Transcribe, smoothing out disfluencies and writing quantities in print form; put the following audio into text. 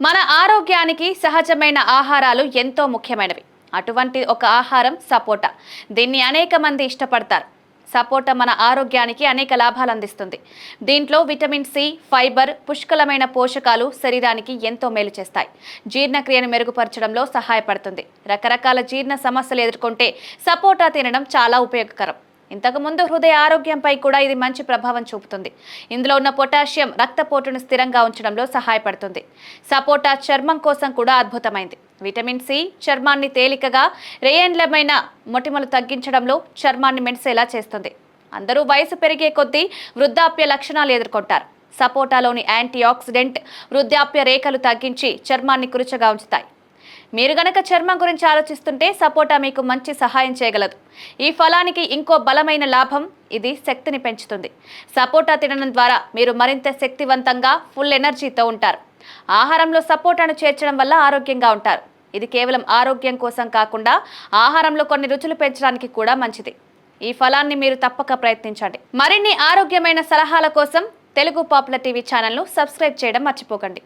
మన ఆరోగ్యానికి సహజమైన ఆహారాలు ఎంతో ముఖ్యమైనవి. అటువంటి ఒక ఆహారం సపోటా. దీన్ని అనేక మంది ఇష్టపడతారు. సపోటా మన ఆరోగ్యానికి అనేక లాభాలు అందిస్తుంది. దీంట్లో విటమిన్ సి, ఫైబర్, పుష్కలమైన పోషకాలు శరీరానికి ఎంతో మేలు చేస్తాయి. జీర్ణక్రియను మెరుగుపరచడంలో సహాయపడుతుంది. రకరకాల జీర్ణ సమస్యలు ఎదుర్కొంటే సపోటా తినడం చాలా ఉపయోగకరం. ఇంతకుముందు హృదయ ఆరోగ్యంపై కూడా ఇది మంచి ప్రభావం చూపుతుంది. ఇందులో ఉన్న పొటాషియం రక్తపోటును స్థిరంగా ఉంచడంలో సహాయపడుతుంది. సపోటా చర్మం కోసం కూడా అద్భుతమైంది. విటమిన్ సి చర్మాన్ని తేలికగా, రేయండ్లమైన మొటిమలు తగ్గించడంలో, చర్మాన్ని మెరిసేలా చేస్తుంది. అందరూ వయసు పెరిగే కొద్దీ వృద్ధాప్య లక్షణాలు ఎదుర్కొంటారు. సపోటాలోని యాంటీ ఆక్సిడెంట్ వృద్ధాప్య రేఖలు తగ్గించి చర్మాన్ని కురుచగా ఉంచుతాయి. మీరు గనక చర్మం గురించి ఆలోచిస్తుంటే సపోటా మీకు మంచి సహాయం చేయగలదు. ఈ ఫలానికి ఇంకో బలమైన లాభం, ఇది శక్తిని పెంచుతుంది. సపోటా తినడం ద్వారా మీరు మరింత శక్తివంతంగా, ఫుల్ ఎనర్జీతో ఉంటారు. ఆహారంలో సపోటాను చేర్చడం వల్ల ఆరోగ్యంగా ఉంటారు. ఇది కేవలం ఆరోగ్యం కోసం కాకుండా ఆహారంలో కొన్ని రుచులు పెంచడానికి కూడా మంచిది. ఈ ఫలాన్ని మీరు తప్పక ప్రయత్నించండి. మరిన్ని ఆరోగ్యమైన సలహాల కోసం తెలుగు పాపులర్ టీవీ ఛానల్ను సబ్స్క్రైబ్ చేయడం మర్చిపోకండి.